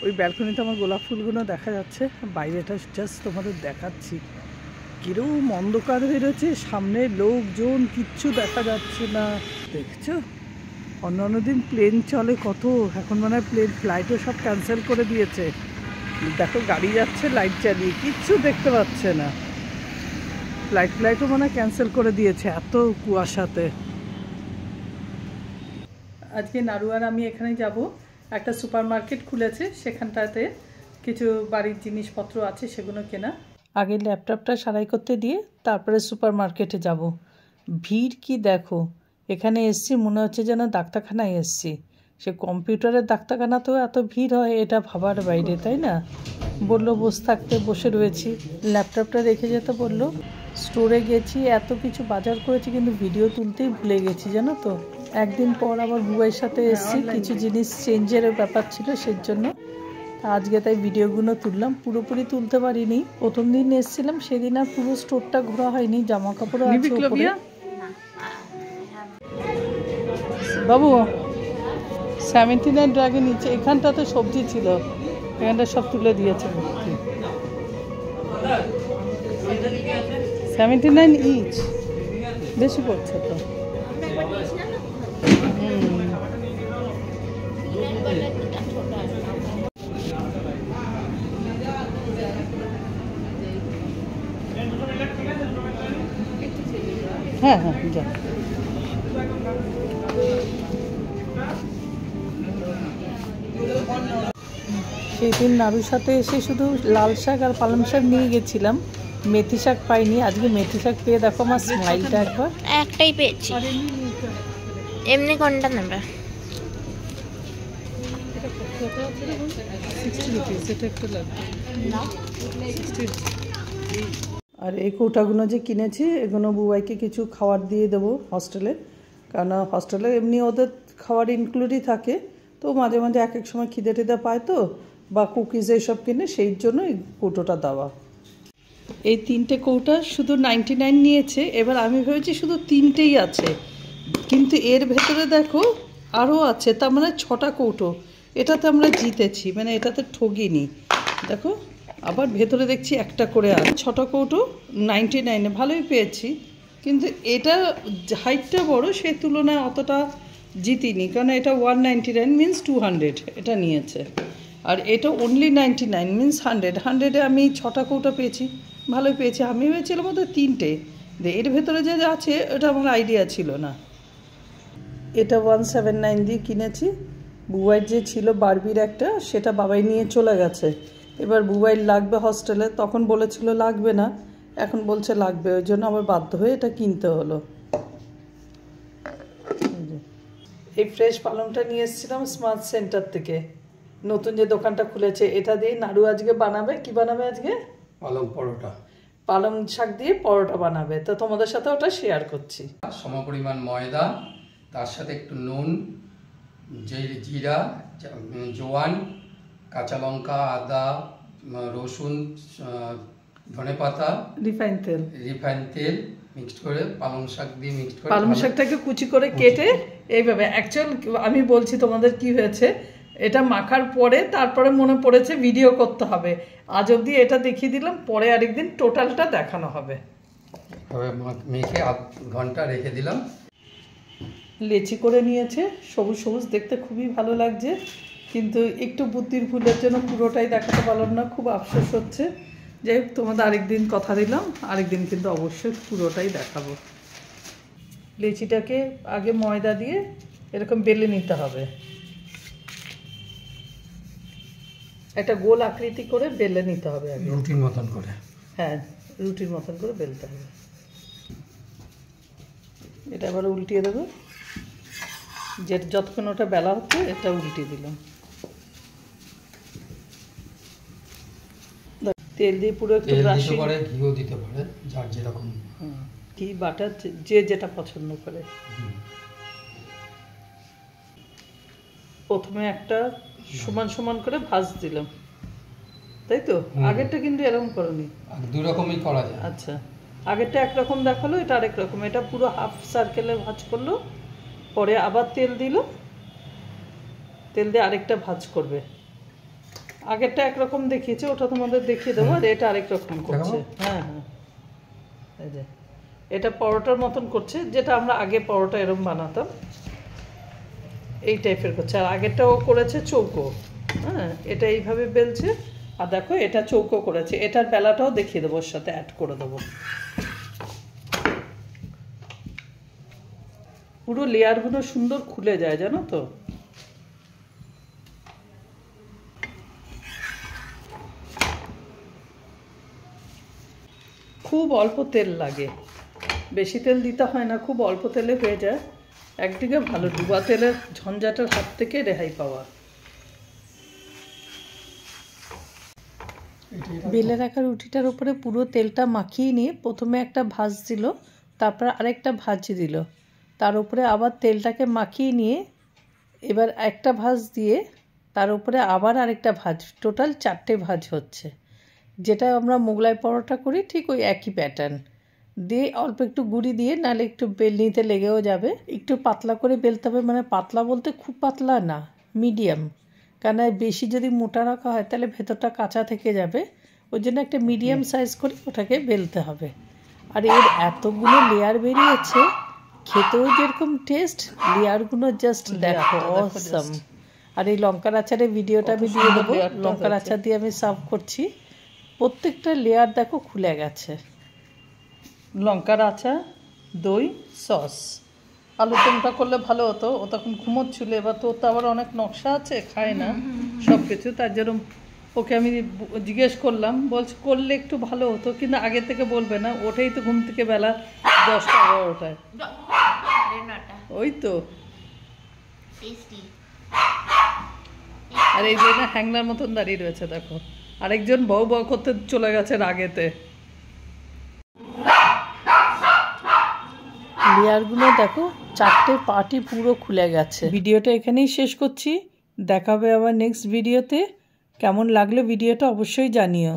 ওই ব্যালকনিতে আমার গোলাপ ফুলগুলো দেখা যাচ্ছে, বাইরেটা জাস্ট তোমাদের দেখাচ্ছি। কিরকম অন্ধকার হয়ে রয়েছে, সামনে লোকজন কিচ্ছু দেখা যাচ্ছে না। দেখছো, অন্যান্য দিন প্লেন চলে কত, এখন মনে হয় ফ্লাইটও সব ক্যান্সেল করে দিয়েছে। দেখো গাড়ি যাচ্ছে লাইট জ্বালিয়ে, কিচ্ছু দেখতে পাচ্ছে না। ফ্লাইটও মনে হয় ক্যান্সেল করে দিয়েছে এত কুয়াশাতে। আজকে নাড়ু আর আমি এখানে যাব, একটা সুপার মার্কেট খুলেছে, সেখানটাতে কিছু বাড়ির জিনিসপত্র আছে সেগুলো কেনা। আগে ল্যাপটপটা সারাই করতে দিয়ে তারপরে সুপার মার্কেটে যাব। ভিড় কি দেখো, এখানে এসছি মনে হচ্ছে যেন ডাক্তারখানায় এসছি। সে কম্পিউটারের ডাক্তারখানাতেও এত ভিড় হয়, এটা ভাবার বাইরে, তাই না? বললো বসে থাকতে, বসে রয়েছি। ল্যাপটপটা রেখে যেতে বললো। স্টোরে গেছি, এত কিছু বাজার করেছি, কিন্তু ভিডিও তুলতেই ভুলে গেছি জানো তো। একদিন পর আবার বুবাইয়ের সাথে এসছি, কিছু জিনিস চেঞ্জের ব্যাপার ছিল সেজন্য। আজকে তাই ভিডিওগুলো তুললাম, পুরোপুরি তুলতে পারিনি। প্রথম দিন এসেছিলাম সেদিন আর পুরো স্টোরটা ঘোরা হয়নি, জামা কাপড়ও আছে উপরে। বাবু 79 টাকা নিচে, এখানটাতে সবজি ছিল, এখানটা সব তুলে দিয়েছে। 79 ইচ, বেশি পড়ছে তো। হ্যাঁ হ্যাঁ যা। সেই দিন নাড়ুর সাথে এসে শুধু লাল শাক আর পালং শাক নিয়ে গেছিলাম, মেথি শাক পাইনি। আজকে মেথি শাক পেয়ে দেখো আমার স্মাইলটা একবার। একটাই পেয়েছি। এমনি কোনটা নেবে? আর এই কৌটাগুলো যে কিনেছি, এগুলো বুবাইকে কিছু খাবার দিয়ে দেবো হস্টেলে, কারণ হস্টেলে এমনি ওদের খাবার ইনক্লুডই থাকে, তো মাঝে মাঝে এক এক সময় খিদে টিদে পায় তো, বা কুকিজ এইসব কিনে, সেই জন্য এই কৌটোটা দেওয়া। এই 3টে কৌটা শুধু 99 নিয়েছে। এবার আমি ভেবেছি শুধু 3টেই আছে, কিন্তু এর ভেতরে দেখো আরও আছে, তার মানে 6টা কৌটো। এটাতে আমরা জিতেছি, মানে এটাতে ঠগিনি। দেখো আবার ভেতরে দেখছি একটা করে আছে, 6টা কৌটো 99-এ, ভালোই পেয়েছি। কিন্তু এটা হাইটটা বড়, সেই তুলনায় অতটা জিতিনি, কারণ এটা 199 মিনস 200 এটা নিয়েছে, আর এটা অনলি 99 মিনস 100-100-এ আমি 6টা কৌটা পেয়েছি, ভালোই পেয়েছি। আমি ভেবেছিলাম মতো 3টে, এর ভেতরে যে আছে ওটা আমার আইডিয়া ছিল না। এটা 179 দিয়ে কিনেছি। বুবাইয়ের যে ছিল বারবির একটা, সেটা বাবাই নিয়ে চলে গেছে। এবার বুবাইয়ের লাগবে হস্টেলে, তখন বলেছিল লাগবে না, এখন বলছে লাগবে, ওই জন্য আবার বাধ্য হয়ে এটা কিনতে হলো। এই ফ্রেশ পালংটা নিয়ে এসেছিলাম স্মার্ট সেন্টার থেকে, নতুন যে দোকানটা খুলেছে। এটা দিয়ে নাড়ু আজকে বানাবে। কি বানাবে আজকে? পালং পরোটা, পালং শাক দিয়ে পরোটা বানাবে, তো তোমাদের সাথে ওটা শেয়ার করছি। সমপরিমাণ ময়দা, তার সাথে একটু নুন, জিরা, জোয়ান, কাঁচা লঙ্কা, আদা, রসুন, ধনেপাতা, রিফাইন তেল মিক্সড করে পালং শাক দিয়ে মিক্সড করে, পালং শাকটাকে কুচি করে কেটে এইভাবে। অ্যাকচুয়াল আমি বলছি তোমাদের কি হয়েছে, এটা মাখার পরে তারপরে মনে পড়েছে ভিডিও করতে হবে। আজ অবধি এটা দেখিয়ে দিলাম, পরে আরেকদিন টোটালটা দেখানো হবে। মেখে আধ ঘন্টা রেখে দিলাম। লেচি করে নিয়েছে, সবুজ সবুজ দেখতে খুবই ভালো লাগছে, কিন্তু একটু বুদ্ধির ভুলের জন্য পুরোটাই দেখাতে পারলাম না, খুব আফসোস হচ্ছে। যাই হোক, তোমাদের আরেকদিন কথা দিলাম, আরেকদিন কিন্তু অবশ্যই পুরোটাই দেখাবো। লেচিটাকে আগে ময়দা দিয়ে এরকম বেলে নিতে হবে, একটা গোল আকৃতি করে বেলে নিতে হবে আগে, রুটির মতন করে। হ্যাঁ, রুটির মতন করে বেলতে হবে। এটা আবার উল্টিয়ে দেবো, যে যতক্ষণ ওটা বেলা হচ্ছে এটা উল্টিয়ে দিলাম। তেল দিয়ে পুরো একটু ব্রাশিং করে, ঘিও দিতে পারে যার যেরকম, ঘি বাটার যে যেটা পছন্দ করে। প্রথমে একটা সমান সমান করে ভাঁজ দিলাম, তাই তো? আগেরটা কিন্তু এরকম করনি, দুই রকমই করা যায়। আচ্ছা, আগেরটা একরকম দেখালো, এটা আরেক রকম। এটা পুরো হাফ সার্কেলে ভাঁজ করলো, পরে আবার তেল দিল, তেল দিয়ে আরেকটা ভাঁজ করবে, আগেরটা একরকম দেখিয়েছে, ওটা তোমাদের দেখিয়ে দেবো, আর এটা আরেক রকম করছে। হ্যাঁ হ্যাঁ, এই যে এটা পরোটার মতন করছে, যেটা আমরা আগে পরোটা এরকম বানাতাম এই টাইপের করছে। আর আগেরটাও করেছে চৌকো। হ্যাঁ, এটা এইভাবে বেলছে, আর দেখো এটা চৌকো করেছে। এটার বেলাটাও দেখিয়ে দেবো, ওর সাথে অ্যাড করে দেবো। পুরো লেয়ারগুলো সুন্দর খুলে যায়, জানো তো। খুব অল্প তেল লাগে, বেশি তেল দিতে হয় না, খুব অল্প তেলে হয়ে যায়। একদিকে ভালো, ডুবা তেলের ঝঞ্ঝাটের হাত থেকে রেহাই পাওয়া। বেলে রাখা রুটিটার উপরে পুরো তেলটা মাখিয়ে নিয়ে প্রথমে একটা ভাঁজ দিল, তারপর আরেকটা ভাঁজ দিল, তার উপরে আবার তেলটাকে মাখিয়ে নিয়ে এবার একটা ভাঁজ দিয়ে তার উপরে আবার আরেকটা ভাঁজ, টোটাল 4টে ভাঁজ হচ্ছে। যেটা আমরা মোগলাই পরোটা করি ঠিক ওই একই প্যাটার্ন দিয়ে অল্প একটু গুঁড়ি দিয়ে, নাহলে একটু বেলনিতে লেগেও যাবে। একটু পাতলা করে বেলতে হবে, মানে পাতলা বলতে খুব পাতলা না, মিডিয়াম, কারণ বেশি যদি মোটা রাখা হয় তাহলে ভেতরটা কাঁচা থেকে যাবে। ওই জন্য একটা মিডিয়াম সাইজ করে ওটাকে বেলতে হবে। আর এর এতগুলো লেয়ার বেরিয়েছে, খেতেও যেরকম টেস্ট, লেয়ারগুলো জাস্ট দেখো অসাম। আর এই লঙ্কার আচারের ভিডিওটা আমি দিয়ে দেবো। লঙ্কার আচার দিয়ে আমি সার্ভ করছি, প্রত্যেকটা লেয়ার দেখো খুলে গেছে। লঙ্কার আচার, দই, সস। আলুর দমটা করলে ভালো হতো, ও তখন ঘুমোচ্ছিল। এবার তো আবার অনেক নকশা আছে, খায় না সব কিছু, তার জন্য ওকে আমি জিজ্ঞেস করলাম, বলছে করলে একটু ভালো হতো, কিন্তু আগে থেকে বলবে না, ওটাই তো ঘুম থেকে বেলা 10টা 11টায়। ওই তো। আর এই যে না হ্যাংলার মতন দাঁড়িয়ে রয়েছে দেখো, আরেকজন বউ বউ করতে চলে গেছে রাগেতে। লেয়ারগুলো দেখো 4টে পার্টই পুরো খুলে গেছে। ভিডিওটা এখানেই শেষ করছি, দেখাবে আবার নেক্সট ভিডিওতে। কেমন লাগলো ভিডিওটা অবশ্যই জানিও।